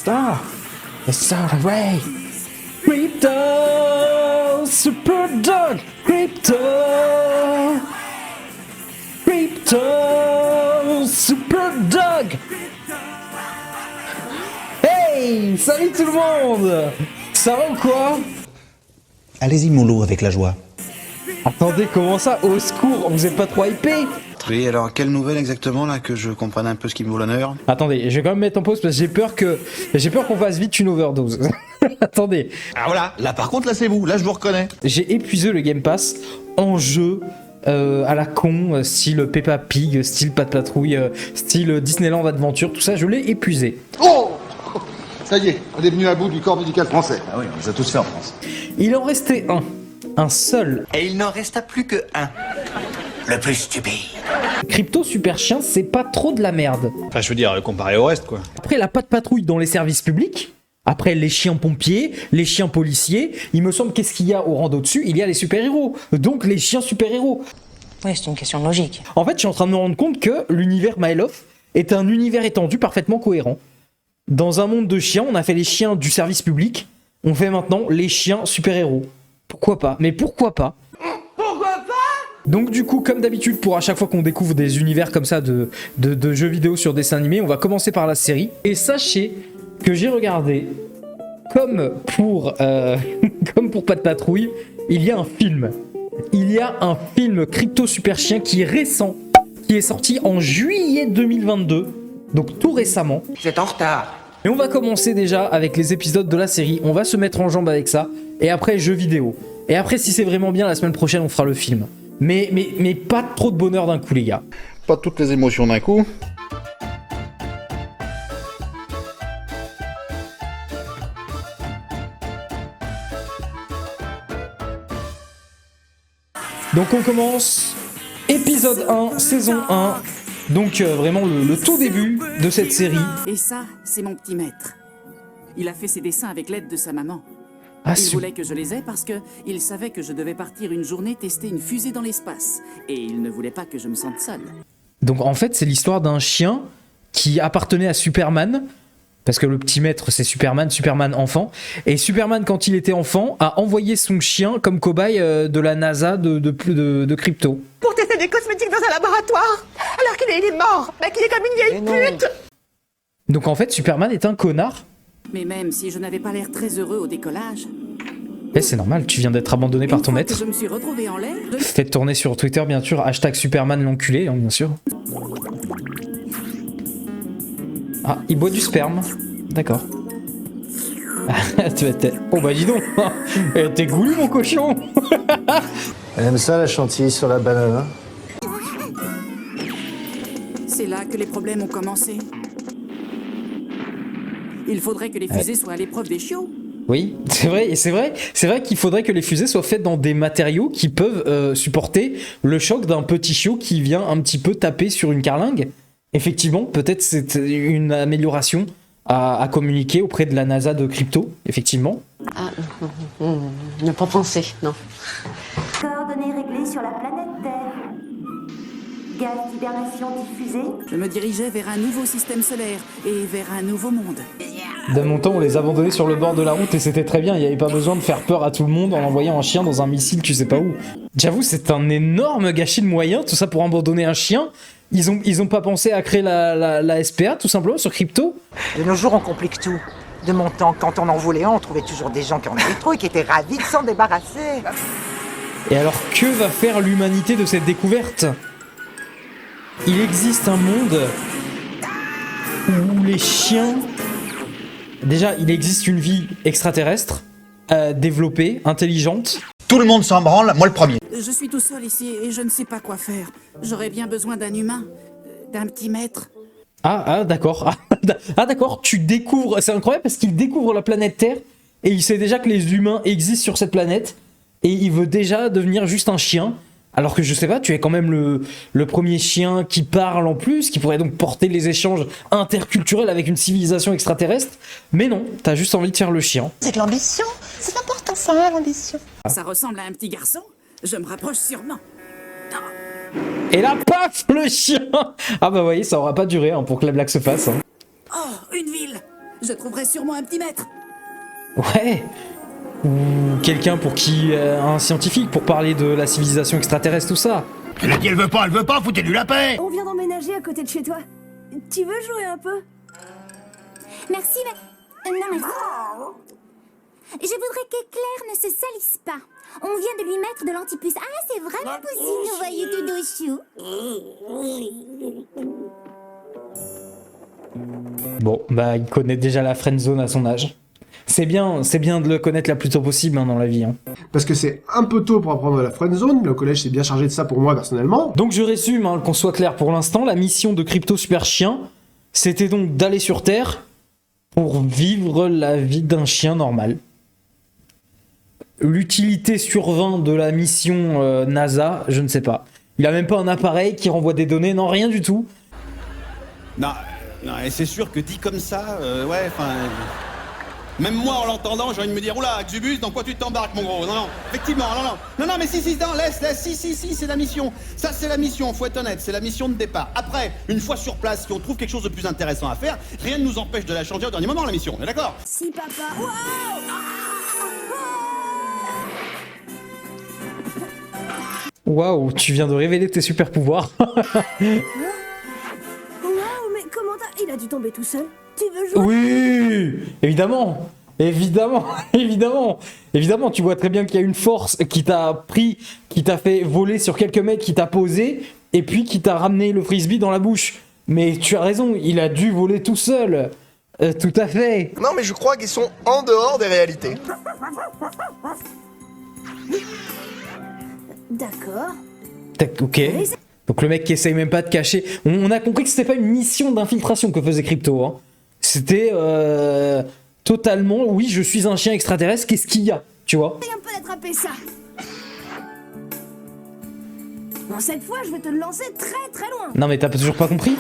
Star. It's all the way. Crypto Super Dog. Crypto Super Dog. Hey, salut tout le monde. Ça va ou quoi? Allez-y mollo avec la joie. Attendez, comment ça? Au secours, vous êtes pas trop hypé? Oui, alors quelle nouvelle exactement là, que je comprenne un peu ce qui me vaut l'honneur? Attendez, je vais quand même mettre en pause parce que j'ai peur qu'on fasse vite une overdose. Attendez. Ah voilà, là par contre là c'est vous, là je vous reconnais. J'ai épuisé le Game Pass en jeu à la con, style Peppa Pig, style Pat Patrouille, style Disneyland Adventure, tout ça, je l'ai épuisé. Oh! Ça y est, on est venu à bout du corps médical français. Ah oui, on les a tous fait en France. Il en restait un seul. Et il n'en resta plus que un. Le plus stupide. Crypto Super Chien, c'est pas trop de la merde. Enfin je veux dire, comparé au reste quoi. Après la Pat Patrouille dans les services publics, après les chiens pompiers, les chiens policiers, il me semble qu'est-ce qu'il y a au rang d'au-dessus? Il y a les super-héros, donc les chiens super-héros. Oui, c'est une question de logique. En fait, je suis en train de me rendre compte que l'univers My Love est un univers étendu parfaitement cohérent. Dans un monde de chiens, on a fait les chiens du service public, on fait maintenant les chiens super-héros. Pourquoi pas? Mais pourquoi pas? Pourquoi pas? Donc du coup, comme d'habitude, pour à chaque fois qu'on découvre des univers comme ça de jeux vidéo sur dessin animé, on va commencer par la série. Et sachez que j'ai regardé, comme pour Pat Patrouille, il y a un film. Il y a un film Crypto Super Chien qui est récent, qui est sorti en juillet 2022, donc tout récemment. C'est en retard. Et on va commencer déjà avec les épisodes de la série, on va se mettre en jambe avec ça, et après jeux vidéo. Et après, si c'est vraiment bien, la semaine prochaine, on fera le film. Mais pas trop de bonheur d'un coup, les gars. Pas toutes les émotions d'un coup. Donc on commence, épisode 1, saison 1, donc vraiment le tout début de cette série. Et ça, c'est mon petit maître. Il a fait ses dessins avec l'aide de sa maman. Ah, Il voulait que je les aie parce qu'il savait que je devais partir une journée tester une fusée dans l'espace. Et il ne voulait pas que je me sente seule. Donc en fait, c'est l'histoire d'un chien qui appartenait à Superman, parce que le petit maître c'est Superman enfant, et Superman quand il était enfant a envoyé son chien comme cobaye de la NASA de Crypto. Pour tester des cosmétiques dans un laboratoire, alors qu'il est mort, mais qu'il est comme une vieille pute. Donc en fait, Superman est un connard. Mais même si je n'avais pas l'air très heureux au décollage... Eh, c'est normal, tu viens d'être abandonné par ton maître. Je me suis retrouvée en l'air... Faites tourner sur Twitter, bien sûr, hashtag Superman l'enculé, hein, bien sûr. Ah, il boit du sperme. D'accord. Oh bah dis donc, t'es goulu mon cochon. Elle aime ça la chantilly sur la banane, hein? C'est là que les problèmes ont commencé. Il faudrait que les fusées soient à l'épreuve des chiots. Oui, c'est vrai qu'il faudrait que les fusées soient faites dans des matériaux qui peuvent supporter le choc d'un petit chiot qui vient un petit peu taper sur une carlingue. Effectivement, peut-être c'est une amélioration à communiquer auprès de la NASA de Crypto, effectivement. Ah, ne pas penser, non. Coordonnées réglées sur la planète Terre. Gaz d'hibernation diffusé. Je me dirigeais vers un nouveau système solaire et vers un nouveau monde. D'un mon temps, on les abandonnait sur le bord de la route et c'était très bien. Il n'y avait pas besoin de faire peur à tout le monde en envoyant un chien dans un missile, tu sais pas où. J'avoue, c'est un énorme gâchis de moyens, tout ça pour abandonner un chien. Ils ont pas pensé à créer la SPA, tout simplement, sur Crypto. De nos jours, on complique tout. De mon temps, quand on en voulait un, on trouvait toujours des gens qui en avaient trop et qui étaient ravis de s'en débarrasser. Et alors, que va faire l'humanité de cette découverte ? Il existe un monde où les chiens... Déjà, il existe une vie extraterrestre, développée, intelligente. Tout le monde s'en branle, moi le premier. Je suis tout seul ici et je ne sais pas quoi faire. J'aurais bien besoin d'un humain, d'un petit maître. Ah d'accord. Ah d'accord, tu découvres... C'est incroyable parce qu'il découvre la planète Terre et il sait déjà que les humains existent sur cette planète et il veut déjà devenir juste un chien. Alors que je sais pas, tu es quand même le premier chien qui parle en plus, qui pourrait donc porter les échanges interculturels avec une civilisation extraterrestre. Mais non, t'as juste envie de faire le chien. C'est de l'ambition. C'est important ça, l'ambition. Ça ressemble à un petit garçon. Je me rapproche sûrement. Et là, paf, le chien. Ah bah voyez, ça aura pas duré hein, pour que la blague se fasse. Hein. Oh, une ville. Je trouverai sûrement un petit maître. Ouais. Ou quelqu'un pour qui... un scientifique pour parler de la civilisation extraterrestre, tout ça. Elle a dit elle veut pas, foutez-lui la paix. On vient d'emménager à côté de chez toi. Tu veux jouer un peu? Merci, mais... non, merci. Je voudrais que Claire ne se salisse pas. On vient de lui mettre de l'antipuce. Ah, c'est vraiment possible, vous voyez tout doux chou. Bon, bah il connaît déjà la friendzone à son âge. C'est bien de le connaître la plus tôt possible hein, dans la vie. Hein. Parce que c'est un peu tôt pour apprendre la friendzone, le collège s'est bien chargé de ça pour moi personnellement. Donc je résume, hein, qu'on soit clair pour l'instant, la mission de Crypto Super Chien, c'était donc d'aller sur Terre pour vivre la vie d'un chien normal. L'utilité sur 20 de la mission NASA, je ne sais pas. Il a même pas un appareil qui renvoie des données, non, rien du tout. Non, et c'est sûr que dit comme ça, ouais, enfin... Même moi, en l'entendant, j'ai envie de me dire, oula, Xubus, dans quoi tu t'embarques, mon gros? Non, effectivement, non, mais si, laisse, c'est la mission. Ça, c'est la mission, faut être honnête, c'est la mission de départ. Après, une fois sur place, si on trouve quelque chose de plus intéressant à faire, rien ne nous empêche de la changer au dernier moment, la mission, on est d'accord? Si, papa. Wow! Waouh, tu viens de révéler tes super pouvoirs. Waouh, mais comment t'as... Il a dû tomber tout seul. Tu veux jouer? Oui, évidemment, tu vois très bien qu'il y a une force qui t'a pris, qui t'a fait voler sur quelques mètres, qui t'a posé, et puis qui t'a ramené le frisbee dans la bouche. Mais tu as raison, il a dû voler tout seul. Tout à fait. Non, mais je crois qu'ils sont en dehors des réalités. D'accord. Ok. Donc le mec qui essaye même pas de cacher. On a compris que c'était pas une mission d'infiltration que faisait Crypto. Hein. C'était totalement, oui, je suis un chien extraterrestre, qu'est-ce qu'il y a? Tu vois? Essaye un peu d'attraper ça. Bon, cette fois, je vais te le lancer très très loin. Non mais t'as toujours pas compris?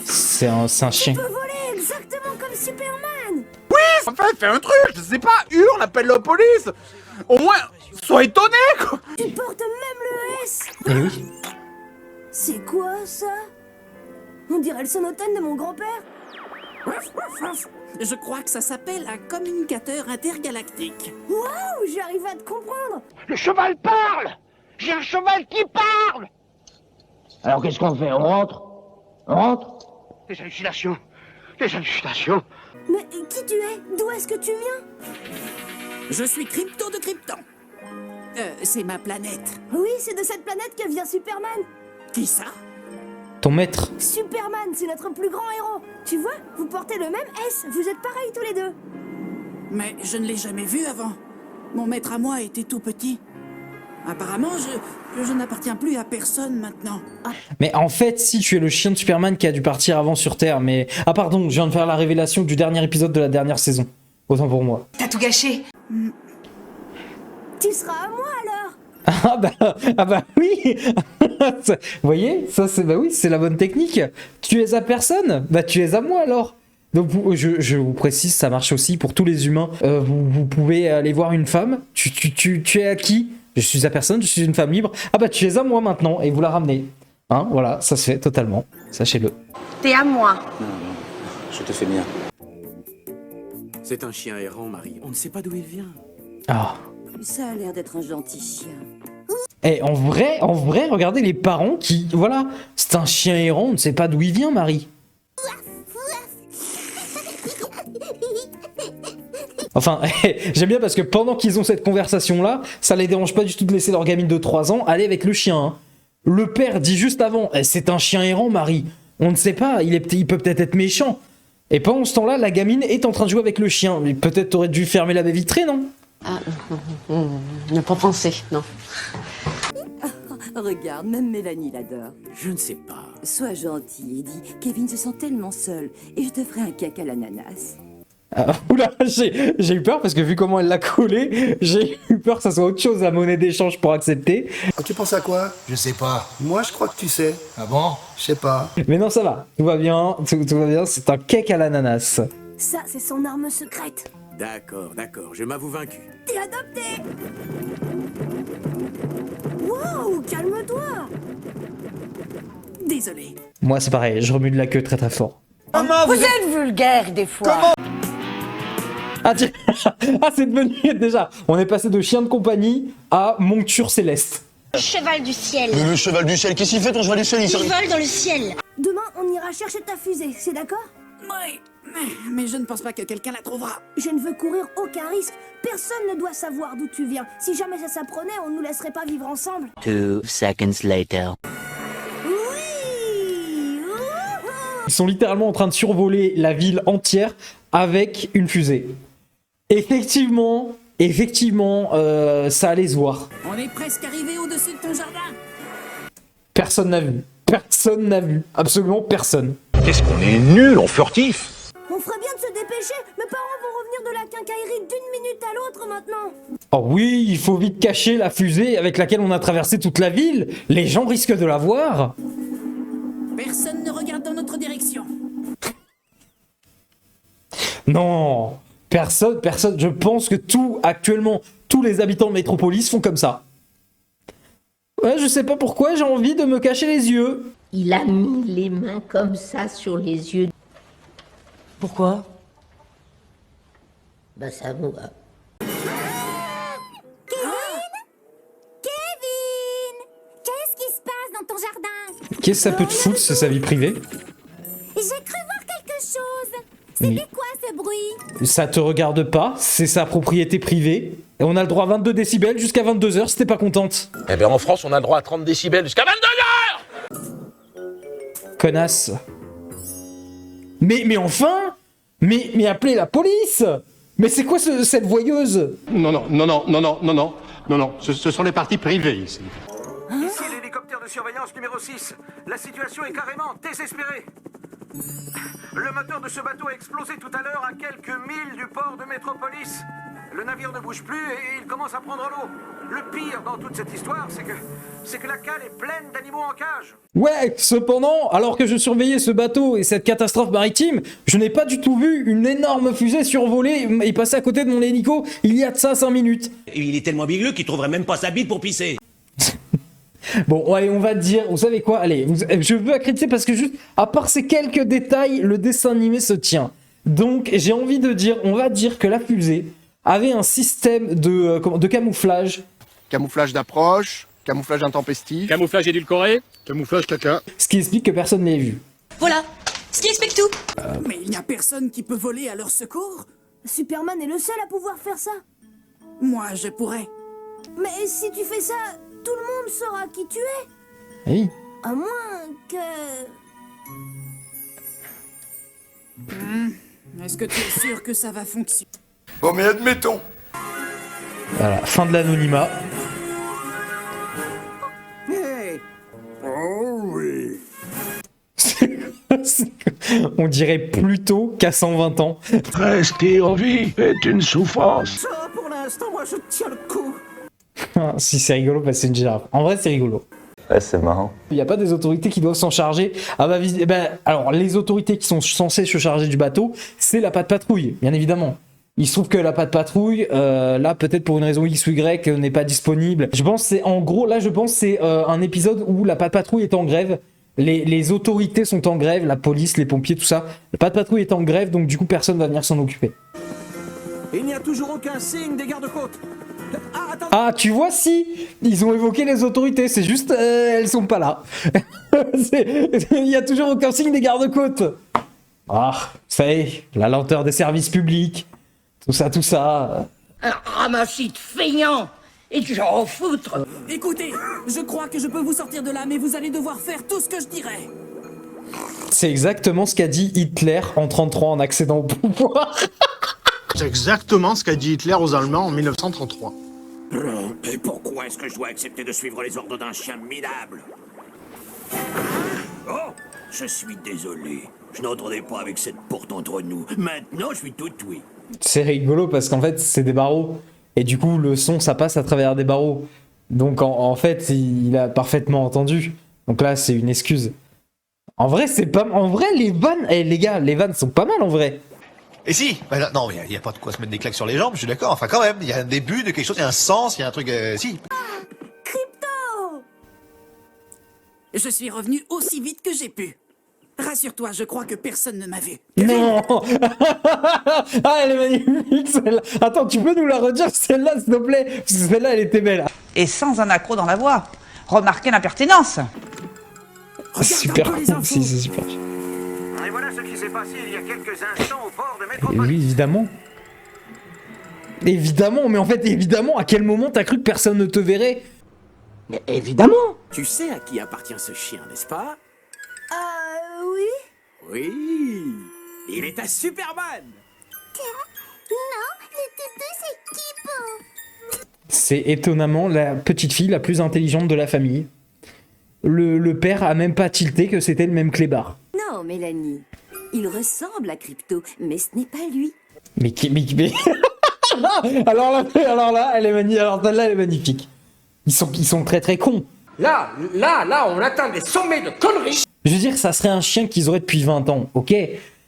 C'est un chien. Tu peux voler exactement comme Superman. Oui, en fait, fais un truc, je sais pas, hurle, appelle la police. Au moins, sois étonné, quoi. Tu portes même le S. Eh oui. C'est quoi ça? On dirait le sonotone de mon grand-père. Je crois que ça s'appelle un communicateur intergalactique. Waouh, j'arrive à te comprendre. Le cheval parle. J'ai un cheval qui parle. Alors qu'est-ce qu'on fait? On rentre? Les hallucinations. Mais qui tu es? D'où est-ce que tu viens? Je suis Crypto de Krypton. C'est ma planète. Oui, c'est de cette planète que vient Superman. Qui ça? Ton maître. Superman, c'est notre plus grand héros. Tu vois, vous portez le même S, vous êtes pareils tous les deux. Mais je ne l'ai jamais vu avant. Mon maître à moi était tout petit. Apparemment, je n'appartiens plus à personne maintenant. Mais en fait, si tu es le chien de Superman qui a dû partir avant sur Terre, mais... Ah pardon, je viens de faire la révélation du dernier épisode de la dernière saison. Autant pour moi. T'as tout gâché. Tu seras à moi alors. Ah bah oui. Vous voyez, ça c'est bah oui, c'est la bonne technique. Tu es à personne, bah tu es à moi alors. Donc je vous précise, ça marche aussi pour tous les humains. Vous pouvez aller voir une femme. Tu es à qui? Je suis à personne, je suis une femme libre. Ah bah tu es à moi maintenant et vous la ramenez. Hein, voilà, ça se fait totalement. Sachez-le. T'es à moi. Non, je te fais bien. C'est un chien errant, Marie. On ne sait pas d'où il vient. Ah. Ça a l'air d'être un gentil chien. Eh, en vrai, regardez les parents qui... Voilà, c'est un chien errant, on ne sait pas d'où il vient, Marie. Enfin, j'aime bien parce que pendant qu'ils ont cette conversation-là, ça les dérange pas du tout de laisser leur gamine de 3 ans aller avec le chien. Hein. Le père dit juste avant, c'est un chien errant, Marie. On ne sait pas, il peut peut-être être méchant. Et pendant ce temps-là, la gamine est en train de jouer avec le chien. Mais peut-être t'aurais dû fermer la baie vitrée, non? Ah, ne pas penser, non. Regarde, même Mélanie l'adore. Je ne sais pas. Sois gentil, Eddie. Kevin se sent tellement seul. Et je te ferai un cake à l'ananas. Oula, j'ai eu peur parce que vu comment elle l'a collé, j'ai eu peur que ça soit autre chose, la monnaie d'échange pour accepter. Tu penses à quoi? Je sais pas. Moi, je crois que tu sais. Ah bon? Je sais pas. Mais non, ça va, tout va bien, tout va bien, c'est un cake à l'ananas. Ça, c'est son arme secrète. D'accord, je m'avoue vaincu. T'es adopté. Wow, calme-toi. Désolé. Moi, c'est pareil, je remue de la queue très très fort. Vous êtes vulgaire des fois. Ah, tiens. Ah, c'est devenu déjà. On est passé de chien de compagnie à monture céleste. Cheval du ciel. Mais le cheval du ciel, qu'est-ce qu'il fait ton cheval du ciel? Il vole dans le ciel. Demain, on ira chercher ta fusée, c'est d'accord? Oui, mais je ne pense pas que quelqu'un la trouvera. Je ne veux courir aucun risque. Personne ne doit savoir d'où tu viens. Si jamais ça s'apprenait, on ne nous laisserait pas vivre ensemble. 2 seconds later. Ils sont littéralement en train de survoler la ville entière avec une fusée. Effectivement, ça allait se voir. On est presque arrivé au-dessus de ton jardin. Personne n'a vu. Personne n'a vu. Absolument personne. Qu'est-ce qu'on est nul en furtif. On ferait bien de se dépêcher. Mes parents vont revenir de la quincaillerie d'une minute à l'autre maintenant. Oh oui, il faut vite cacher la fusée avec laquelle on a traversé toute la ville. Les gens risquent de la voir. Personne ne regarde dans notre direction. Non, personne. Je pense que actuellement, tous les habitants de Métropolis font comme ça. Ouais, je sais pas pourquoi, j'ai envie de me cacher les yeux. Il a mis les mains comme ça sur les yeux. Pourquoi? Bah ça vous... Kevin, qu'est-ce qui se passe dans ton jardin? Qu'est-ce que ça peut te foutre, c'est sa vie privée? J'ai cru voir quelque chose. Mais- C'était quoi ce bruit? Ça te regarde pas, c'est sa propriété privée. Et on a le droit à 22 décibels jusqu'à 22h si t'es pas contente. Eh ben en France, on a le droit à 30 décibels jusqu'à 22h. Connasse. Mais enfin! Mais appelez la police! Mais c'est quoi cette voyeuse? Non, ce sont les parties privées ici. Ici l'hélicoptère de surveillance numéro 6. La situation est carrément désespérée. Le moteur de ce bateau a explosé tout à l'heure à quelques milles du port de Métropolis. Le navire ne bouge plus et il commence à prendre l'eau. Le pire dans toute cette histoire, c'est que la cale est pleine d'animaux en cage. Ouais, cependant, alors que je surveillais ce bateau et cette catastrophe maritime, je n'ai pas du tout vu une énorme fusée survoler et passer à côté de mon hélico il y a de ça 5 minutes. Et il est tellement bigleux qu'il trouverait même pas sa bite pour pisser. Bon, allez, on va dire, vous savez quoi, allez, je veux accréditer parce que juste, à part ces quelques détails, le dessin animé se tient. Donc, j'ai envie de dire, on va dire que la fusée avait un système de camouflage. Camouflage d'approche, camouflage intempestif. Camouflage édulcoré, camouflage caca. Ce qui explique que personne ne l'ait vu. Voilà, ce qui explique tout. Mais il n'y a personne qui peut voler à leur secours. Superman est le seul à pouvoir faire ça. Moi, je pourrais. Mais si tu fais ça, tout le monde saura qui tu es. Oui. À moins que... Est-ce que tu es sûr que ça va fonctionner? Bon, mais admettons. Voilà, fin de l'anonymat. Hey. Oh oui. On dirait plutôt qu'à 120 ans. Rester en vie est une souffrance. Ça, pour l'instant, moi, je tiens le coup. Si c'est rigolo, bah c'est une girafe. En vrai, c'est rigolo. Ouais, c'est marrant. Il n'y a pas des autorités qui doivent s'en charger. Ah bah, alors, les autorités qui sont censées se charger du bateau, c'est la patte patrouille, bien évidemment. Il se trouve que la patte patrouille, là, peut-être pour une raison X ou Y, n'est pas disponible. Je pense que c'est, en gros, là, je pense que c'est un épisode où la patte patrouille est en grève. Les autorités sont en grève, la police, les pompiers, tout ça. La patte patrouille est en grève, donc du coup, personne va venir s'en occuper. Il n'y a toujours aucun signe des gardes-côtes. Ah, attends. Ah, tu vois, si ils ont évoqué les autorités, c'est juste, elles sont pas là. Il y a toujours aucun signe des gardes-côtes. Ah, vous savez, la lenteur des services publics, tout ça. Un ramassis de feignants et de gens en foutre. Écoutez, je crois que je peux vous sortir de là, mais vous allez devoir faire tout ce que je dirai. C'est exactement ce qu'a dit Hitler en 1933 en accédant au pouvoir. C'est exactement ce qu'a dit Hitler aux Allemands en 1933. Et pourquoi est-ce que je dois accepter de suivre les ordres d'un chien minable? Oh, je suis désolé. Je n'entendais pas avec cette porte entre nous. Maintenant, je suis tout oui. C'est rigolo parce qu'en fait, c'est des barreaux. Et du coup, le son, ça passe à travers des barreaux. Donc, en fait, il a parfaitement entendu. Donc là, c'est une excuse. En vrai, c'est pas... En vrai, les vannes... les gars, les vannes sont pas mal, en vrai. Et si, bah là, non, il n'y a pas de quoi se mettre des claques sur les jambes, je suis d'accord. Enfin, quand même, il y a un début de quelque chose, il y a un sens, il y a un truc. Si. Crypto! Je suis revenu aussi vite que j'ai pu. Rassure-toi, je crois que personne ne m'a vu. Non. Ah, elle est magnifique celle-là. Attends, tu peux nous la redire celle-là, s'il te plaît? Parce que celle-là, elle était belle. Et sans un accroc dans la voix. Remarquez l'impertinence. Super cool, si, c'est super. Et voilà ce qui s'est passé il y a quelques instants au port de Métropolis. Oui, évidemment. Évidemment, mais en fait, évidemment, à quel moment t'as cru que personne ne te verrait? Mais évidemment. Tu sais à qui appartient ce chien, n'est-ce pas? Oui. Oui. Il est à Superman. Non, le toutou, c'est Kipo. C'est étonnamment la petite fille la plus intelligente de la famille. Le père a même pas tilté que c'était le même clébard. Non, Mélanie. Il ressemble à Crypto, mais ce n'est pas lui. Mais... alors là, elle est magnifique. Alors celle-là, elle est magnifique. Ils sont très très cons. Là, on atteint des sommets de conneries. Je veux dire, ça serait un chien qu'ils auraient depuis 20 ans, ok?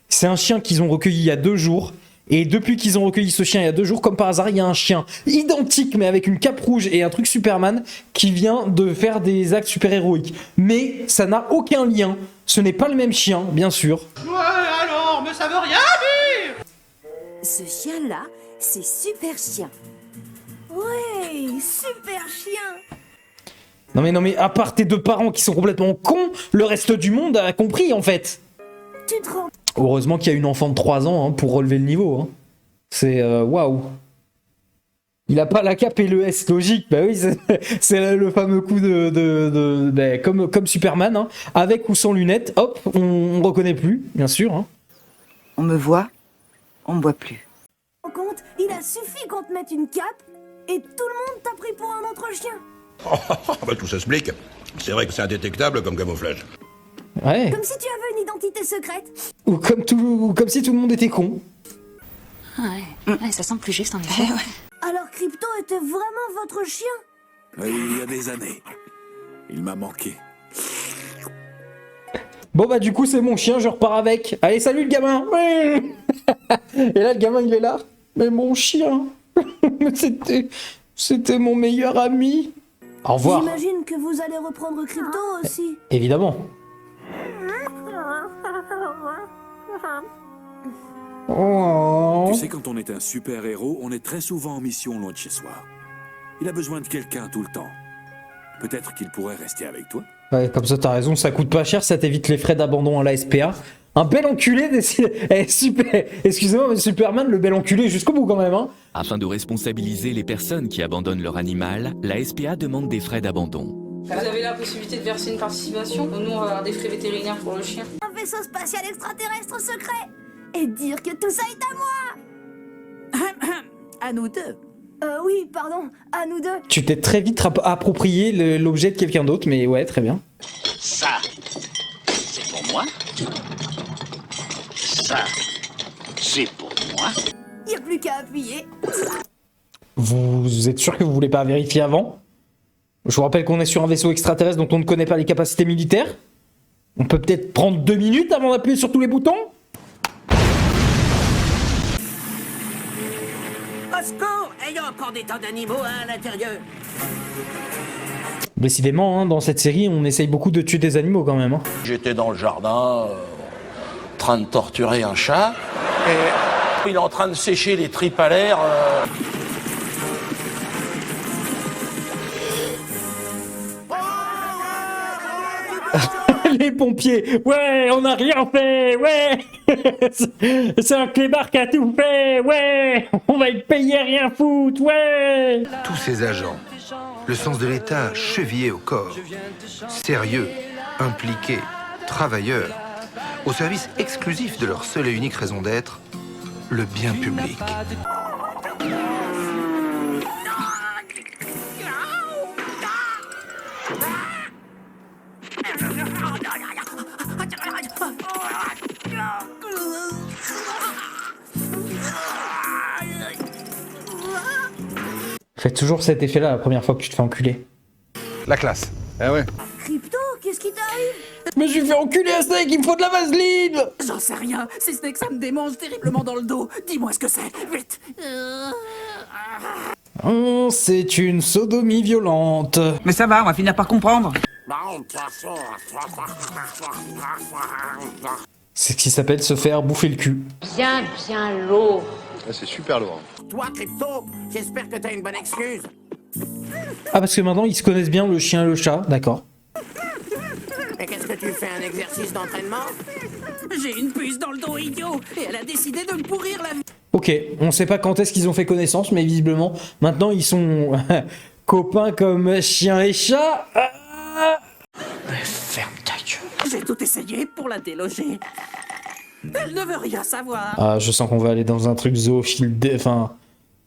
C'est un chien qu'ils ont recueilli il y a 2 jours. Et depuis qu'ils ont recueilli ce chien il y a 2 jours, comme par hasard, il y a un chien identique, mais avec une cape rouge et un truc Superman, qui vient de faire des actes super-héroïques. Mais ça n'a aucun lien. Ce n'est pas le même chien, bien sûr. Ouais, alors, mais ça veut rien dire. Ce chien-là, c'est Super Chien. Ouais, super chien. Non mais, à part tes 2 parents qui sont complètement cons, le reste du monde a compris, en fait. Tu te rends... Heureusement qu'il y a une enfant de 3 ans hein, pour relever le niveau. Hein. C'est waouh. Il a pas la cape et le S logique. Bah oui, c'est le fameux coup de comme Superman, hein, avec ou sans lunettes. Hop, on reconnaît plus, bien sûr. Hein. On me voit, on me voit plus. Compte, il a suffi qu'on te mette une cape et tout le monde t'a pris pour un autre chien. Bah tout s'explique. C'est vrai que c'est indétectable comme camouflage. Ouais. Comme si tu avais une identité secrète. Ou comme si tout le monde était con. Ouais, ça semble plus juste en effet. Alors Crypto était vraiment votre chien? Oui, il y a des années. Il m'a manqué. Bon bah du coup c'est mon chien, je repars avec. Allez salut le gamin. Ouais. Et là le gamin il est là. Mais mon chien. C'était mon meilleur ami. Au revoir. J'imagine que vous allez reprendre Crypto aussi. Évidemment. Oh. Tu sais, quand on est un super-héros, on est très souvent en mission loin de chez soi. Il a besoin de quelqu'un tout le temps. Peut-être qu'il pourrait rester avec toi. Ouais, comme ça t'as raison, ça coûte pas cher, ça t'évite les frais d'abandon à la SPA. Un bel enculé super. Excusez-moi, mais Superman, le bel enculé jusqu'au bout quand même, hein. Afin de responsabiliser les personnes qui abandonnent leur animal, la SPA demande des frais d'abandon. Vous avez la possibilité de verser une participation. Nous, on va avoir des frais vétérinaires pour le chien. Un vaisseau spatial extraterrestre secret. Et dire que tout ça est à moi. À nous deux. Oui, pardon, à nous deux. Tu t'es très vite approprié l'objet de quelqu'un d'autre, mais ouais, très bien. Ça, c'est pour moi. Ça, c'est pour moi. Y a plus qu'à appuyer. Vous êtes sûr que vous voulez pas vérifier avant? Je vous rappelle qu'on est sur un vaisseau extraterrestre dont on ne connaît pas les capacités militaires. On peut peut-être prendre 2 minutes avant d'appuyer sur tous les boutons? Au secours, il y a encore des tas d'animaux à l'intérieur. Décidément, hein, dans cette série, on essaye beaucoup de tuer des animaux quand même. Hein. J'étais dans le jardin, en train de torturer un chat, et il est en train de sécher les tripes à l'air. Les pompiers, ouais, on n'a rien fait, ouais. C'est un clébard qui a tout fait, ouais. On va être payé rien foutre, ouais. Tous ces agents, le sens de l'État chevillé au corps, sérieux, impliqués, travailleurs, au service exclusif de leur seule et unique raison d'être, le bien public. Fais toujours cet effet-là la première fois que tu te fais enculer. La classe. Ah ouais. Crypto, qu'est-ce qui t'arrive? Je me suis fait enculer à Snake, il me faut de la vaseline. J'en sais rien. Si Snake, ça me démange terriblement dans le dos. Dis-moi ce que c'est, vite. C'est une sodomie violente. Mais ça va, on va finir par comprendre. C'est ce qui s'appelle se faire bouffer le cul. Bien lourd. C'est super lourd. Toi, Crypto, j'espère que t'as une bonne excuse. Ah, parce que maintenant ils se connaissent bien, le chien et le chat, d'accord. Et qu'est-ce que tu fais, un exercice d'entraînement? J'ai une puce dans le dos, idiot, et elle a décidé de me pourrir la vie. Ok, on sait pas quand est-ce qu'ils ont fait connaissance, mais visiblement, maintenant ils sont copains comme chien et chat. Ferme ta gueule. J'ai tout essayé pour la déloger. Elle ne veut rien savoir. Ah, je sens qu'on va aller dans un truc zoophile, enfin,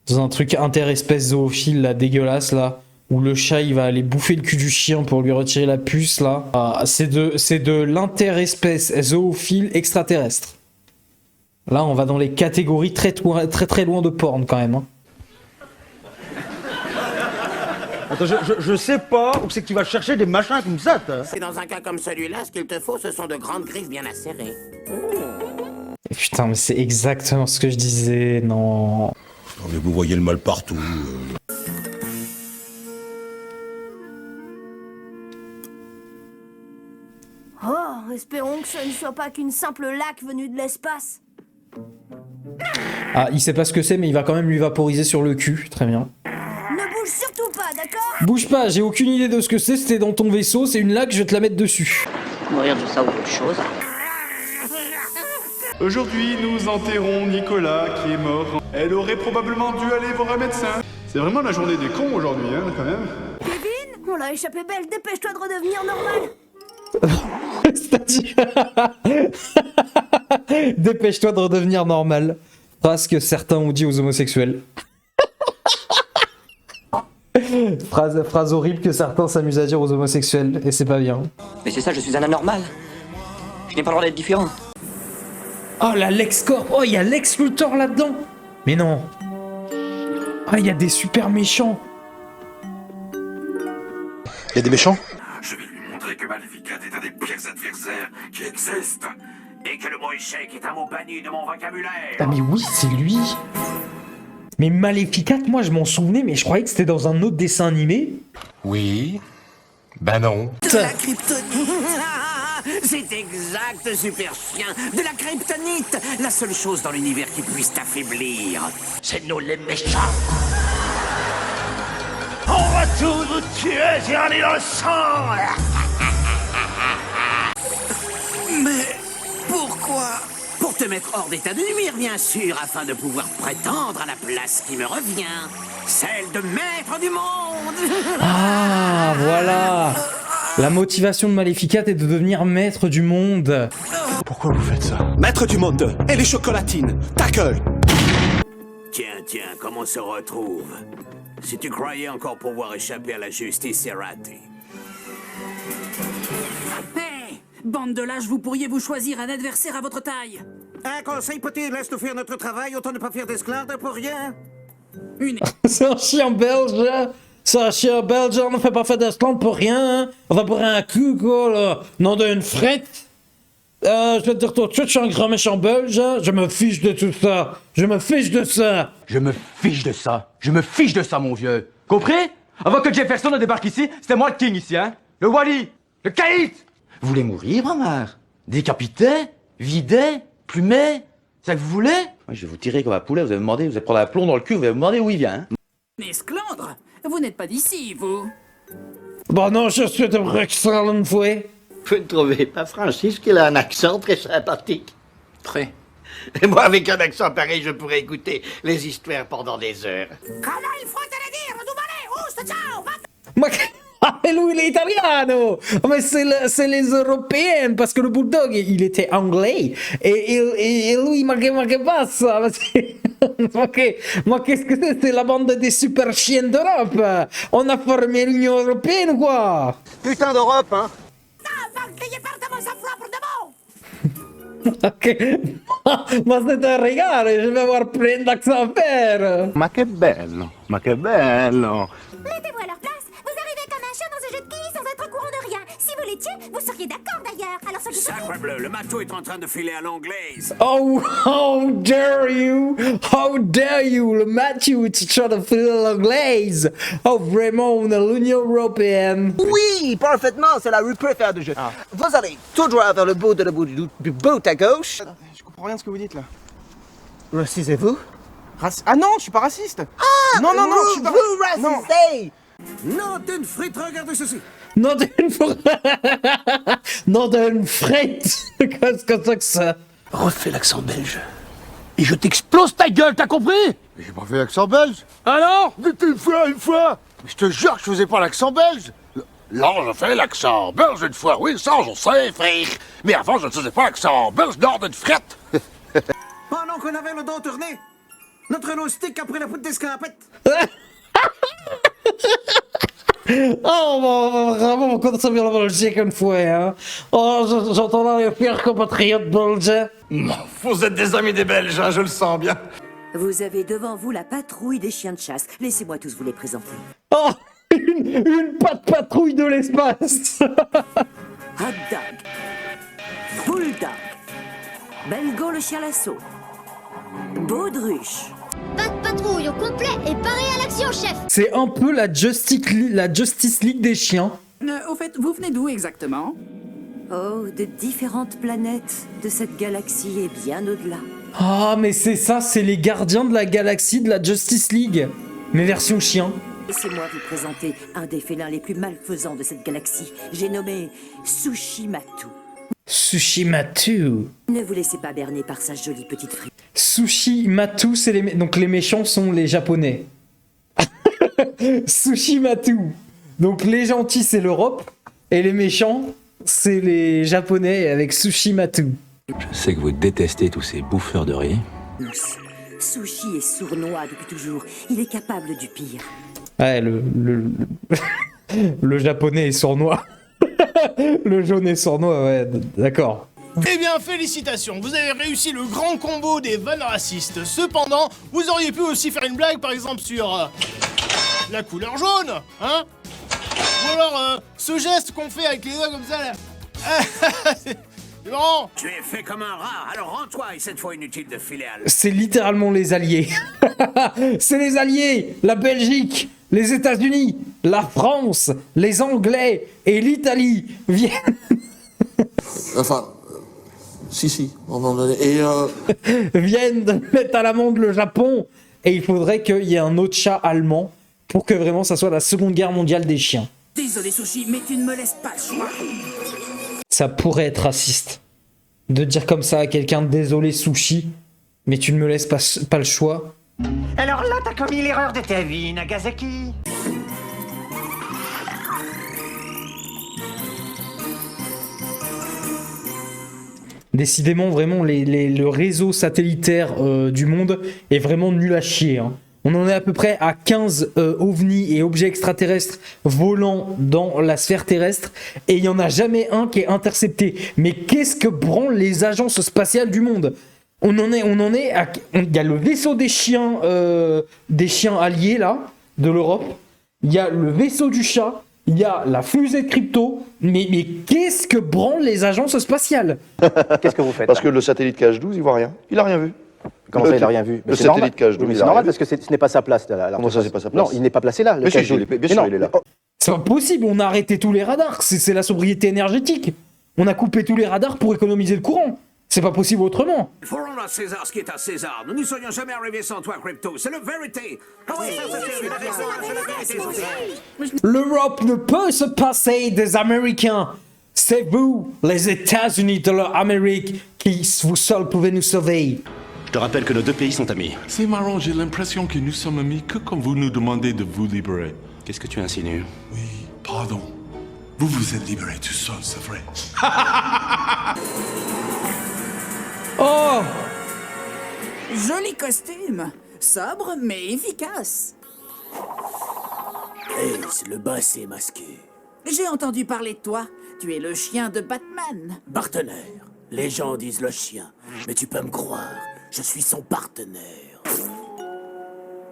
dans un truc interespèce zoophile, là, dégueulasse, là, où le chat, il va aller bouffer le cul du chien pour lui retirer la puce, là. Ah, c'est de l'interespèce zoophile extraterrestre. Là, on va dans les catégories très loin de porn, quand même, hein. Attends, je sais pas où c'est que tu vas chercher des machins comme ça, toi. Et dans un cas comme celui-là, ce qu'il te faut, ce sont de grandes griffes bien acérées. Putain, mais c'est exactement ce que je disais, non. Non, mais vous voyez le mal partout. Oh, espérons que ce ne soit pas qu'une simple laque venue de l'espace. Ah, il sait pas ce que c'est, mais il va quand même lui vaporiser sur le cul, très bien. Ne bouge surtout pas, d'accord? Bouge pas, j'ai aucune idée de ce que c'est, c'était dans ton vaisseau, c'est une laque, je vais te la mettre dessus. Mourir de ça ou autre chose. Aujourd'hui, nous enterrons Nicolas qui est mort. Elle aurait probablement dû aller voir un médecin. C'est vraiment la journée des cons aujourd'hui, hein, quand même. Kevin, on l'a échappé belle, dépêche-toi de redevenir normal. C'est-à-dire... Dépêche-toi de redevenir normal. Phrase que certains ont dit aux homosexuels. Phrase horrible que certains s'amusent à dire aux homosexuels, et c'est pas bien. Mais c'est ça, je suis un anormal. Je n'ai pas le droit d'être différent. Oh, la Lex Corp. Oh, il y a Lex Luthor là-dedans. Mais non. Ah, il y a des super méchants. Il y a des méchants? Je vais lui montrer que Maléficat est un des pires adversaires qui existent. Et que le mot échec est un mot banni de mon vocabulaire. Ah mais oui, c'est lui. Mais Maléficat, moi je m'en souvenais, mais je croyais que c'était dans un autre dessin animé. Oui. Ben non. De la kryptonite. C'est exact, super chien. De la kryptonite. La seule chose dans l'univers qui puisse t'affaiblir. C'est nous les méchants. On va tous vous tuer, j'ai un nez dans le sang. Mais pourquoi? Pour te mettre hors d'état de nuire, bien sûr, afin de pouvoir prétendre à la place qui me revient. Celle de maître du monde. Ah, voilà. La motivation de Maléficat est de devenir maître du monde. Pourquoi vous faites ça? Maître du monde et les chocolatines. Ta gueule. Tiens, comme on se retrouve. Si tu croyais encore pouvoir échapper à la justice, c'est raté. Hey, bande de lâches, vous pourriez vous choisir un adversaire à votre taille. Un conseil petit, laisse-nous faire notre travail, autant ne pas faire d'esclave pour rien. C'est un chien belge, hein. C'est un chien belge, on ne fait pas faire d'esclave pour rien. Hein. On va pour un cul, quoi, là. Nom d'une frette. Je vais te dire tout de suite, je suis un grand méchant belge, hein. Je me fiche de tout ça. Je me fiche de ça. Je me fiche de ça. Je me fiche de ça, mon vieux. Compris? Avant que Jefferson ne débarque ici, c'était moi le king ici, hein. Le Wally. Le caïd. Vous voulez mourir, ma mère? Décapité? Vidé? Plumé? C'est ça que vous voulez? Je vais vous tirer comme un poulet, vous allez me demander, vous allez prendre un plomb dans le cul, vous allez me demander où il vient, hein. Esclandre, vous n'êtes pas d'ici, vous. Bon non, je suis de Bruxelles une fois. Vous ne trouvez pas, Francis, qu'il a un accent très sympathique? Très. Et moi, avec un accent pareil, je pourrais écouter les histoires pendant des heures. Mais lui, il est italiano. Mais c'est les Européens, parce que le Bulldog, il était anglais. Et lui, il manquait pas ça. Moi, qu'est-ce que c'est? C'est la bande des super chiens d'Europe. On a formé l'Union Européenne, quoi. Putain d'Europe, hein. Ok. Ma c'est un regalo, je vais avoir plein d'accents à faire. Ma che bello, ma che bello. Mettez-vous à leur place. Vous arrivez comme un chat dans un jeu de quilles sans être au courant de rien. Si vous l'étiez, vous seriez d'accord d'ailleurs. Alors soyez Frère Bleu, le matou est en train de filer à l'anglaise. Oh, how dare you! How dare you! Le Matthew est en train de filer à l'anglaise! Oh, vraiment, on a l'Union Européenne! Oui, parfaitement, c'est la rue préférée de jeu. Vous allez tout droit vers le bout de du bout à gauche. Je comprends rien de ce que vous dites là. Racisez-vous? Ah non, je suis pas raciste. Ah! Non, je suis pas vous racisez! Non, d'une frite, regardez ceci. Non, d'une frite! Qu'est-ce que c'est que ça? Refais l'accent belge. Et je t'explose ta gueule, t'as compris? Mais j'ai pas fait l'accent belge. Ah non? Mais une fois. Mais je te jure que je faisais pas l'accent belge. Là, je fais l'accent belge une fois. Oui, ça, je sais, frère. Mais avant, je ne faisais pas l'accent belge nord d'une frette. Pendant qu'on avait le dos tourné, notre loustic a pris la poudre d'escarpette. Oh, vraiment, on compte bien la Belgique une fois, hein. Oh, j'entends là les pires compatriotes belges. Vous êtes des amis des Belges, hein, je le sens bien. Vous avez devant vous la patrouille des chiens de chasse. Laissez-moi tous vous les présenter. Oh, une patrouille de l'espace. Hot dog, bulldog, Belgo le chien lasso, baudruche. Pas de patrouille au complet et paré à l'action, chef. C'est un peu la Justice League des chiens. Au fait, vous venez d'où exactement? Oh, de différentes planètes de cette galaxie et bien au-delà. Ah, mais c'est ça, c'est les gardiens de la galaxie de la Justice League. Mais version chien. Laissez-moi vous présenter un des félins les plus malfaisants de cette galaxie. J'ai nommé Sushimatu. Sushimatu. Ne vous laissez pas berner par sa jolie petite frite. Sushimatu, c'est donc les méchants sont les japonais. Sushimatu. Donc les gentils c'est l'Europe et les méchants c'est les japonais avec Sushimatu. Je sais que vous détestez tous ces bouffeurs de riz. Sushi est sournois depuis toujours. Il est capable du pire. Ouais, le japonais est sournois. Le jaune est sournois, ouais, d'accord. Eh bien, félicitations, vous avez réussi le grand combo des vannes racistes. Cependant, vous auriez pu aussi faire une blague, par exemple, sur la couleur jaune, hein? Ou alors, ce geste qu'on fait avec les doigts comme ça, là. C'est marrant. Tu es fait comme un rat, alors rends-toi et cette fois inutile de filer à C'est littéralement les alliés. C'est les alliés. La Belgique, les États-Unis, la France, les Anglais et l'Italie viennent... Enfin... Si, à un moment donné. Et viennent de mettre à l'amende le Japon. Et il faudrait qu'il y ait un autre chat allemand pour que vraiment ça soit la Seconde Guerre mondiale des chiens. Désolé, Sushi, mais tu ne me laisses pas le choix. Ça pourrait être raciste. De dire comme ça à quelqu'un, désolé Sushi, mais tu ne me laisses pas le choix. Alors là, t'as commis l'erreur de ta vie, Nagasaki. Décidément, vraiment, le réseau satellitaire du monde est vraiment nul à chier. Hein. On en est à peu près à 15 ovnis et objets extraterrestres volant dans la sphère terrestre et il n'y en a jamais un qui est intercepté. Mais qu'est-ce que branlent les agences spatiales du monde? Il y a le vaisseau des chiens alliés là, de l'Europe, il y a le vaisseau du chat, il y a la fusée de crypto, mais qu'est-ce que branlent les agences spatiales? Qu'est-ce que vous faites? Parce que le satellite KH-12, il voit rien. Il a rien vu. Comment ça, il a rien vu? Le satellite KH-12, mais c'est normal parce que ce n'est pas sa place. Comment ça, c'est pas sa place? Non, il n'est pas placé là. Mais si, bien sûr, il est là. C'est pas possible, on a arrêté tous les radars, c'est la sobriété énergétique. On a coupé tous les radars pour économiser le courant. C'est pas possible autrement. Il faut rendre à César ce qui est à César. Nous n'y serions jamais arrivés sans toi, Crypto. C'est la vérité. L'Europe ne peut se passer des Américains. C'est vous, les États-Unis de l'Amérique, qui vous seuls pouvez nous sauver. Je te rappelle que nos deux pays sont amis. C'est marrant, j'ai l'impression que nous sommes amis que quand vous nous demandez de vous libérer. Qu'est-ce que tu insinues? Oui, pardon. Vous vous êtes libéré tout seul, c'est vrai. Oh! Joli costume. Sobre mais efficace. Ace, le basset masqué. J'ai entendu parler de toi. Tu es le chien de Batman. Partenaire. Les gens disent le chien. Mais tu peux me croire, je suis son partenaire.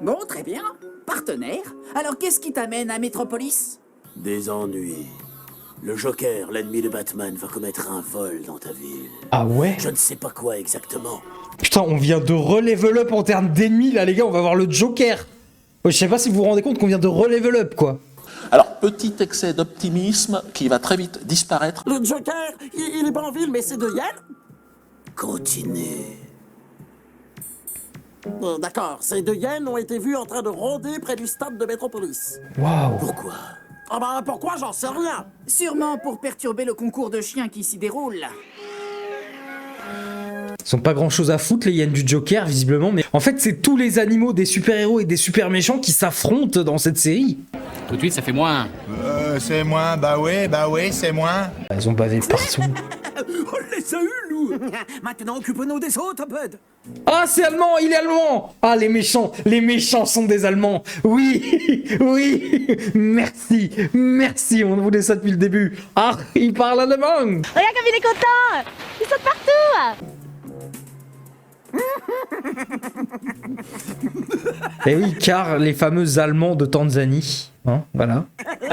Bon, très bien. Partenaire. Alors qu'est-ce qui t'amène à Métropolis? Des ennuis. Le Joker, l'ennemi de Batman, va commettre un vol dans ta ville. Ah ouais? Je ne sais pas quoi exactement. Putain, on vient de re-level up en termes d'ennemis, là, les gars, on va voir le Joker. Je sais pas si vous vous rendez compte qu'on vient de re-level up, quoi. Alors, petit excès d'optimisme qui va très vite disparaître. Le Joker, il est pas en ville, mais c'est de Yen. Continuez. D'accord, ces deux hyènes ont été vus en train de rôder près du stade de Metropolis. Waouh. Pourquoi? Ah bah pourquoi, j'en sais rien. Sûrement pour perturber le concours de chiens qui s'y déroule. Ils ont pas grand chose à foutre, les hyènes du Joker, visiblement, mais en fait, c'est tous les animaux des super-héros et des super-méchants qui s'affrontent dans cette série. Tout de suite, ça fait moins. C'est moins, bah oui, c'est moins. Ils ont bavé partout. On les a eu, nous. Maintenant, occupons-nous des autres, Bud. Ah, c'est allemand, il est allemand. Ah, les méchants sont des Allemands. Oui, oui, merci, on voulait ça depuis le début. Ah, il parle allemand. Regarde comme il est content. Il saute partout. Eh oui, car les fameux Allemands de Tanzanie, hein, voilà.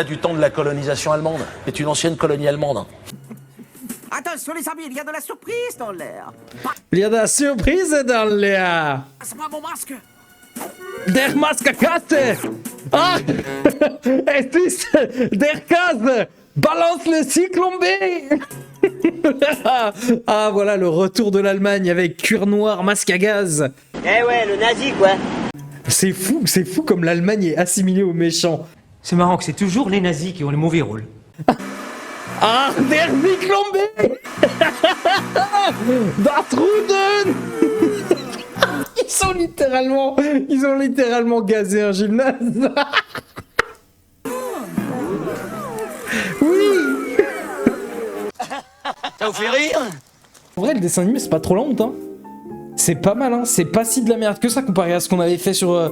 Du temps de la colonisation allemande. C'est une ancienne colonie allemande. Attention les amis, il y a de la surprise dans l'air. Il y a de la surprise dans l'air. Passe-moi mon masque. Der Maskerkasse. Ah, es ist der Kasse. Balance le cyclone B. Ah, voilà le retour de l'Allemagne avec cuir noir, masque à gaz. Eh ouais, le nazi quoi. C'est fou comme l'Allemagne est assimilée aux méchants. C'est marrant que c'est toujours les nazis qui ont les mauvais rôles. Ah, der Cyclone B. Dartruden. Ils ont littéralement gazé un gymnase. Oui. Ça vous fait rire? En vrai, le dessin animé, c'est pas trop la honte, hein. C'est pas mal, hein. C'est pas si de la merde que ça comparé à ce qu'on avait fait sur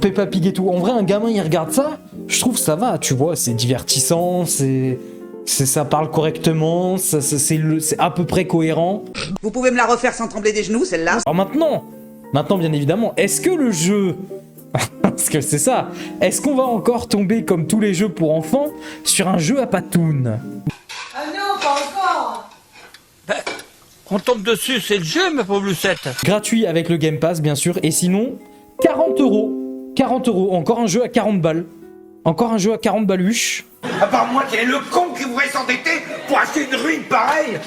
Peppa Pig et tout. En vrai, un gamin, il regarde ça, je trouve ça va, tu vois. C'est divertissant, ça parle correctement, c'est à peu près cohérent. Vous pouvez me la refaire sans trembler des genoux, celle-là? Alors maintenant, bien évidemment, est-ce que le jeu... Parce que c'est ça, est-ce qu'on va encore tomber, comme tous les jeux pour enfants, sur un jeu à patounes? Ah non, pas encore. On tombe dessus, c'est le jeu, ma pauvre Lucette. Gratuit avec le Game Pass, bien sûr, et sinon, 40 €. 40 €, encore un jeu à 40 balles. Encore un jeu à 40 baluches. À part moi, quel est le con qui voudrait s'endetter pour acheter une ruine pareille?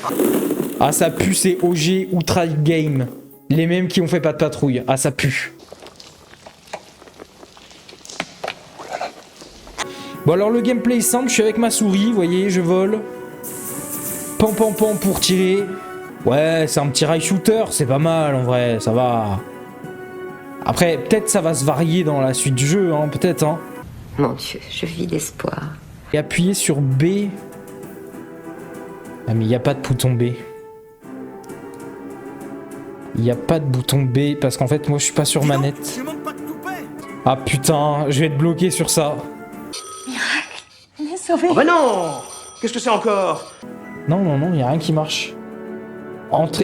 Ah, ça pue, c'est OG ou Try Game. Les mêmes qui ont fait pas de patrouille. Ah, ça pue. Bon, alors le gameplay est simple, je suis avec ma souris, vous voyez, je vole. Pam pam pam pour tirer. Ouais, c'est un petit rail shooter, c'est pas mal en vrai, ça va. Après, peut-être ça va se varier dans la suite du jeu, hein, peut-être, hein. Mon Dieu, je vis d'espoir. Et appuyer sur B. Ah, mais il n'y a pas de bouton B. Il n'y a pas de bouton B parce qu'en fait, moi, je suis pas sur manette. Ah putain, je vais être bloqué sur ça. Oh bah non! Qu'est-ce que c'est encore? Non, il n'y a rien qui marche.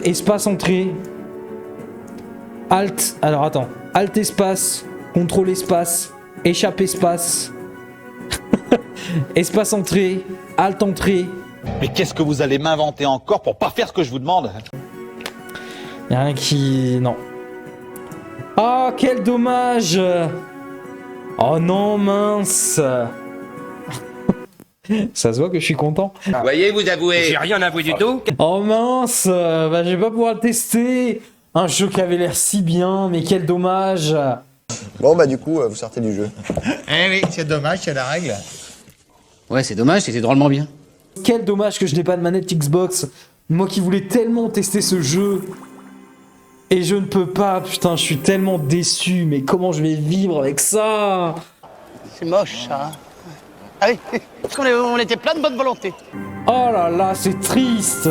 Espace entrée. Alt. Alors attends. Alt espace. Contrôle espace. Échappe espace. Espace entrée. Alt entrée. Mais qu'est-ce que vous allez m'inventer encore pour pas faire ce que je vous demande? Y'a rien qui... Non. Ah, quel dommage! Oh non, mince! Ça se voit que je suis content. Voyez, vous avouez. J'ai rien avoué du tout. Oh mince! Bah, je vais pas pouvoir le tester! Un jeu qui avait l'air si bien, mais quel dommage! Bon, bah, du coup, vous sortez du jeu. Eh oui, c'est dommage, c'est la règle. Ouais, c'est dommage, c'était drôlement bien. Quel dommage que je n'ai pas de manette Xbox. Moi qui voulais tellement tester ce jeu. Et je ne peux pas, putain, je suis tellement déçu. Mais comment je vais vivre avec ça? C'est moche, ça. Ah oui, parce qu'on était plein de bonne volonté. Oh là là, c'est triste.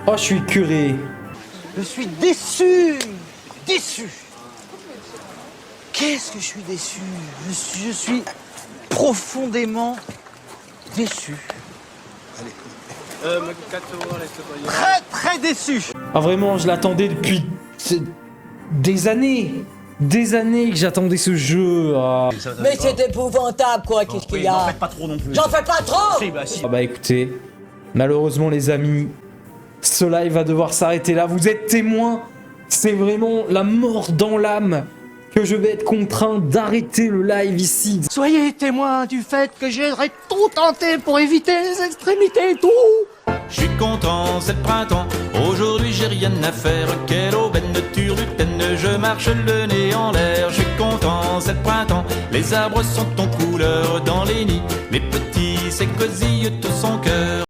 Oh, je suis curé. Je suis déçu. Déçu. Qu'est-ce que je suis déçu? Je suis profondément déçu. Très très déçu. Ah vraiment, je l'attendais depuis des années. Des années que j'attendais ce jeu. Ah. Mais c'est épouvantable, quoi, qu'est-ce qu'il y a? J'en fais pas trop non plus. J'en fais pas trop. Ah bah écoutez, malheureusement les amis, ce live va devoir s'arrêter là. Vous êtes témoins, c'est vraiment la mort dans l'âme que je vais être contraint d'arrêter le live ici. Soyez témoin du fait que j'aurais tout tenté pour éviter les extrémités et tout. Je suis content, c'est le printemps, aujourd'hui j'ai rien à faire. Quelle aubaine turlutaine, je marche le nez en l'air. Je suis content, c'est le printemps, les arbres sont en couleur dans les nids. Les petits s'écosillent tous en cœur.